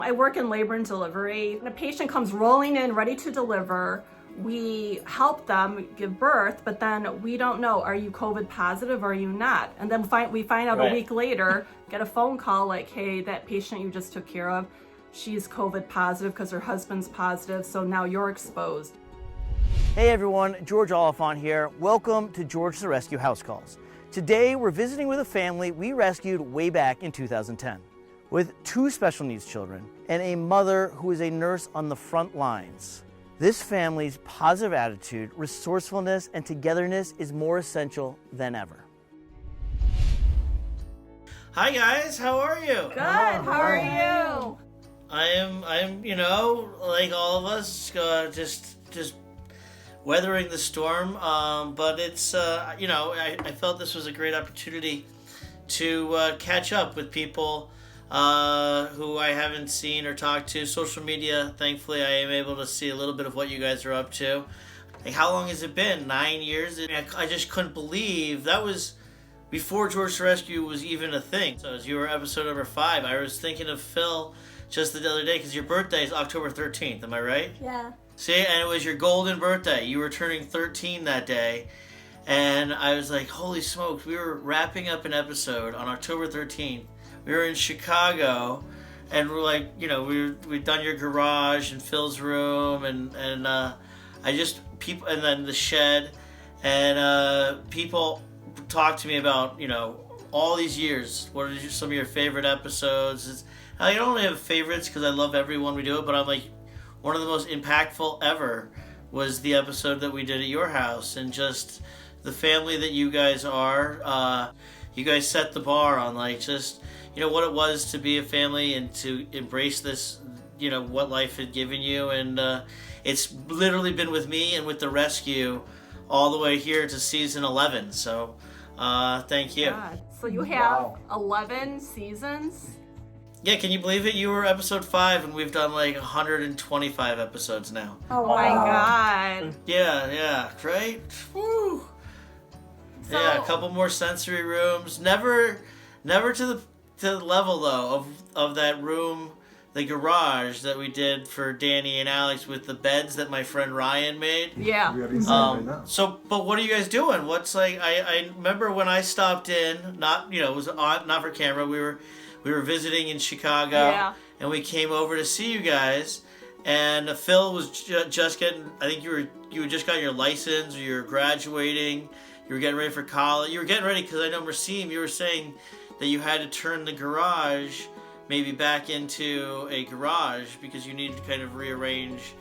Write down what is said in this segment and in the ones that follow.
I work in labor and delivery. When a patient comes rolling in ready to deliver, we help them give birth, but then we don't know, are you COVID positive or are you not? And then we find out a week later, get a phone call like, hey, that patient you just took care of, she's COVID positive because her husband's positive, so now you're exposed. Hey everyone, George Oliphant here. Welcome to George the Rescue House Calls. Today we're visiting with a family we rescued way back in 2010. With two special needs children and a mother who is a nurse on the front lines. This family's positive attitude, resourcefulness, and togetherness is more essential than ever. Hi guys, how are you? Good, how are you? I'm, like all of us, just weathering the storm. But it's, I felt this was a great opportunity to catch up with people who I haven't seen or talked to. Social media, thankfully, I am able to see a little bit of what you guys are up to. Like, how long has it been? 9 years? I just couldn't believe that was before George the Rescue was even a thing. So as you were episode number 5, I was thinking of Phil just the other day because your birthday is October 13th. Am I right? Yeah. See, and it was your golden birthday. You were turning 13 that day. And I was like, holy smokes, we were wrapping up an episode on October 13th. We were in Chicago, and we're like, we'd done your garage and Phil's room, and people, and then the shed, and people talked to me about, all these years. What are some of your favorite episodes? I don't really have favorites because I love everyone we do it, but I'm like, one of the most impactful ever was the episode that we did at your house, and just the family that you guys are. You guys set the bar on what it was to be a family and to embrace this, what life had given you. And it's literally been with me and with the rescue all the way here to season 11. So thank you. God. So you have 11 seasons? Yeah, can you believe it? You were episode 5 and we've done like 125 episodes now. Oh my God. Yeah, right? Woo. So, yeah, a couple more sensory rooms. Never to the level though of that room, the garage that we did for Danny and Alex with the beds that my friend Ryan made. Yeah. But what are you guys doing? What's I remember when I stopped in, not it was not for camera. We were visiting in Chicago, and we came over to see you guys. And Phil was just getting. I think you had just got your license, or you were graduating. You were getting ready for college. You were getting ready because I know Merceem, you were saying that you had to turn the garage maybe back into a garage because you needed to kind of rearrange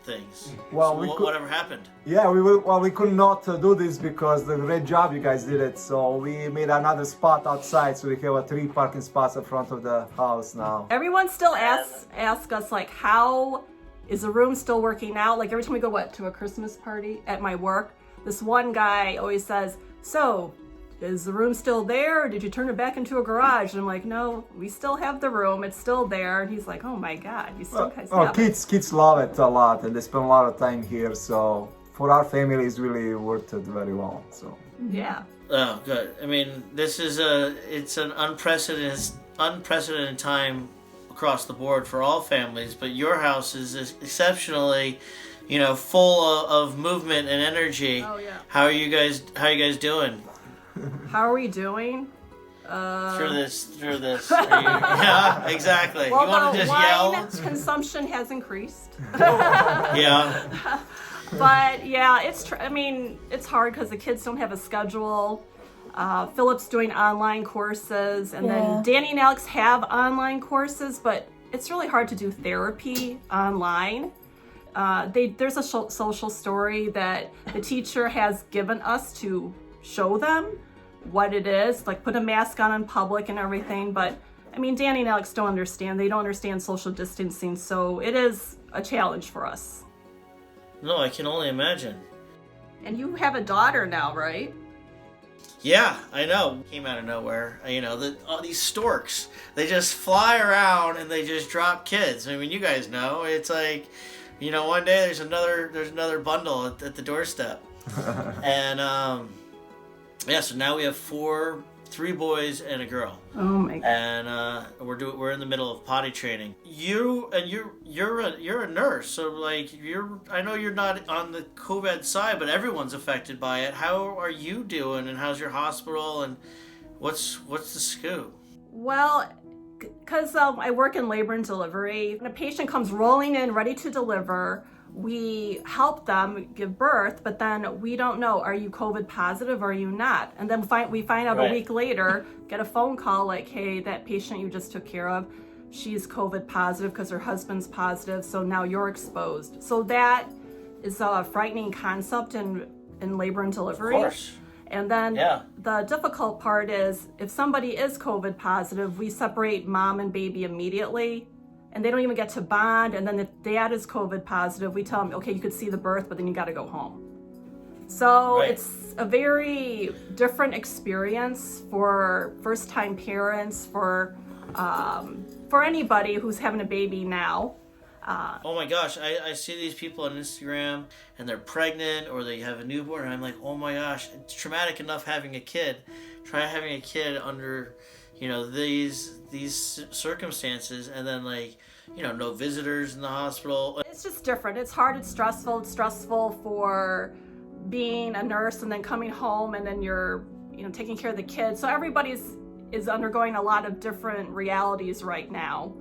things. Well, so whatever happened? Yeah, we could not do this because the great job you guys did it. So we made another spot outside, so we have 3 parking spots in front of the house now. Everyone still asks us like, how is the room still working out? Like every time we go to a Christmas party at my work, this one guy always says, so is the room still there, or did you turn it back into a garage? And I'm like, no, we still have the room, it's still there. And he's like, oh my God, you still guys have it. Kids love it a lot, and they spend a lot of time here, so for our family it's really worked it very well. So yeah. Oh, good. I mean, this is it's an unprecedented time across the board for all families, but your house is exceptionally full of movement and energy. Oh yeah. How are you guys doing? How are we doing? Through this. Yeah, exactly. Well, you want to just yell? Wine consumption has increased. Yeah. But yeah, it's hard because the kids don't have a schedule. Philip's doing online courses, and then Danny and Alex have online courses, but it's really hard to do therapy online. There's a social story that the teacher has given us to show them what it is, like put a mask on in public and everything. But Danny and Alex don't understand. They don't understand social distancing, so it is a challenge for us. No, I can only imagine. And you have a daughter now, right? Yeah, I know. Came out of nowhere. All these storks, they just fly around and they just drop kids. You guys know. It's like, one day there's another bundle at the doorstep. And so now we have 4 3 boys and a girl. Oh my God. And we're in the middle of potty training. You're a nurse, so like I know you're not on the COVID side, but everyone's affected by it. How are you doing, and how's your hospital, and what's the scoop? Well, because I work in labor and delivery, when a patient comes rolling in ready to deliver, we help them give birth, but then we don't know, are you COVID positive or are you not? And then we find out Right. a week later, get a phone call like, hey, that patient you just took care of, she's COVID positive because her husband's positive, so now you're exposed. So that is a frightening concept in labor and delivery. Of course. And then Yeah. the difficult part is if somebody is COVID positive, we separate mom and baby immediately, and they don't even get to bond. And then if dad is COVID positive, we tell them, okay, you could see the birth, but then you got to go home. So Right. it's a very different experience for first-time parents, for anybody who's having a baby now. Oh my gosh, I see these people on Instagram and they're pregnant or they have a newborn, and I'm like, oh my gosh, it's traumatic enough having a kid. Try having a kid under, these circumstances, and then like, no visitors in the hospital. It's just different. It's hard, it's stressful. It's stressful for being a nurse and then coming home and then you're, taking care of the kids. So everybody is undergoing a lot of different realities right now.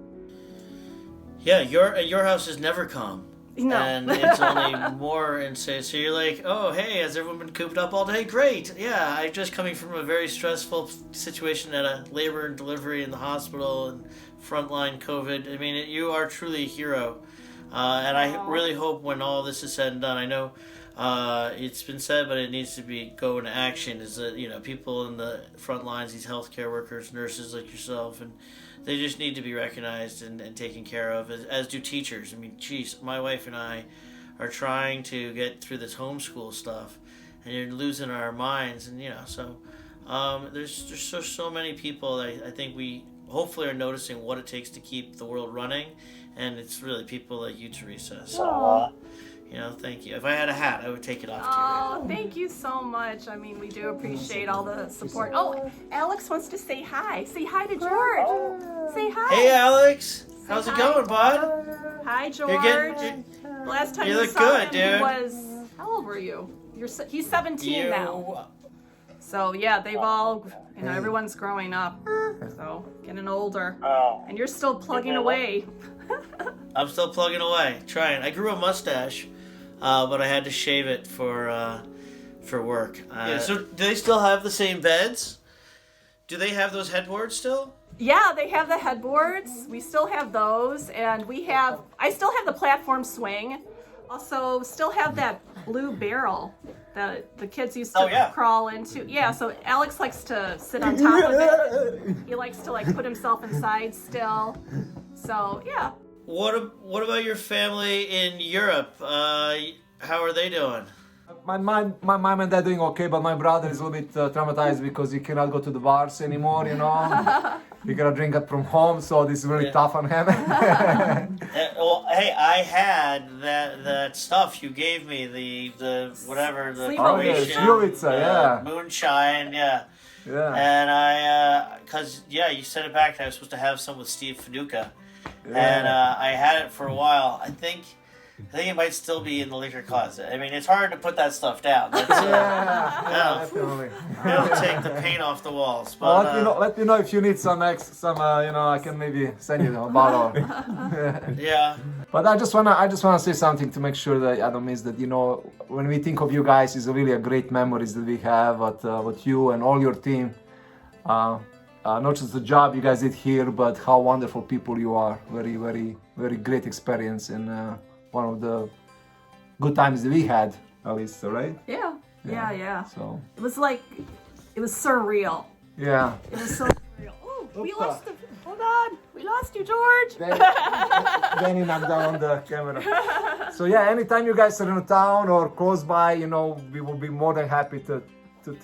Yeah, your house is never calm. No. And it's only more insane. So you're like, oh, hey, has everyone been cooped up all day? Great. Yeah, I'm just coming from a very stressful situation at a labor and delivery in the hospital and frontline COVID. I mean, you are truly a hero. And I really hope when all this is said and done, I know it's been said, but it needs to go into action, is that, people in the front lines, these healthcare workers, nurses like yourself, and they just need to be recognized and taken care of, as do teachers. I mean, geez, my wife and I are trying to get through this homeschool stuff, and you're losing our minds. And, so there's so many people that I think we hopefully are noticing what it takes to keep the world running, and it's really people like you, Teresa. So, thank you. If I had a hat, I would take it off to you. Oh, thank you so much. I mean, we do appreciate all the support. Oh, Alex wants to say hi. Say hi to George. Say hi. Hey, Alex. How's it hi. going, bud? Hi, George. You're Last time you you look saw good, him, dude. he was, how old were you? He's 17 now. So yeah, they've all, everyone's growing up. So getting older. And you're still plugging away. I'm still plugging away, trying. I grew a mustache, but I had to shave it for work. So do they still have the same beds? Do they have those headboards still? Yeah, they have the headboards. We still have those, and I still have the platform swing. Also, still have that blue barrel that the kids used to crawl into. Yeah, so Alex likes to sit on top of it. He likes to put himself inside still. So yeah. What about your family in Europe? How are they doing? My mom and dad doing okay, but my brother is a little bit traumatized because he cannot go to the bars anymore, He gotta drink it from home, so this is really tough on him. Well, hey, I had that stuff you gave me, the whatever, the Croatian, moonshine, yeah. And cause you sent it back, and I was supposed to have some with Steve Finucca, and I had it for a while. I think it might still be in the liquor closet. I mean, it's hard to put that stuff down. That's, definitely. It'll take the paint off the walls. But let me know if you need some, I can maybe send you a bottle. Yeah. But I just wanna say something to make sure that I don't miss that. When we think of you guys, it's really a great memories that we have with you and all your team. Not just the job you guys did here, but how wonderful people you are. Very, very, very great experience and one of the good times that we had, at least, right? Yeah. So it was surreal. Yeah. It was so surreal. Oh, hold on. We lost you, George. Danny knocked down the camera. So yeah, anytime you guys are in town or close by, we will be more than happy to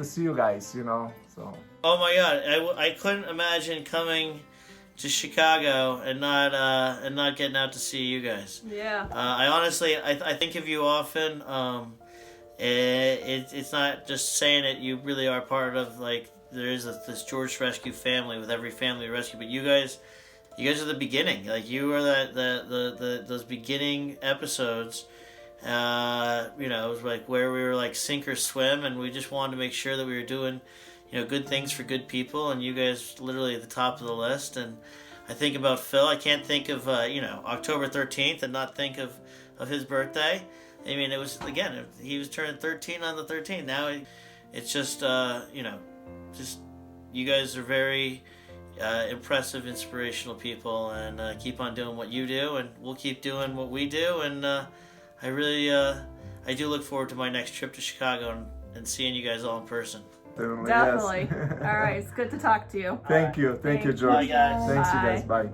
see you guys, so. Oh my God, I couldn't imagine coming to Chicago and not getting out to see you guys. Yeah. I honestly, I think of you often. It's not just saying it. You really are part of there is this George Rescue family with every family rescue, but you guys are the beginning. Like, you are those beginning episodes. It was like where we were like sink or swim, and we just wanted to make sure that we were doing, good things for good people, and you guys literally at the top of the list. And I think about Phil. I can't think of October 13th and not think of his birthday. I mean, it was, again, he was turning 13 on the 13th. Now it's just just you guys are very impressive, inspirational people, and keep on doing what you do, and we'll keep doing what we do. And I really I do look forward to my next trip to Chicago and seeing you guys all in person. Definitely. Yes. All right, it's good to talk to you. Thank you, George. Bye, guys. Thanks, you guys. Bye.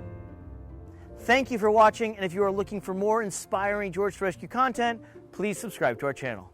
Thank you for watching, and if you are looking for more inspiring George Rescue content, please subscribe to our channel.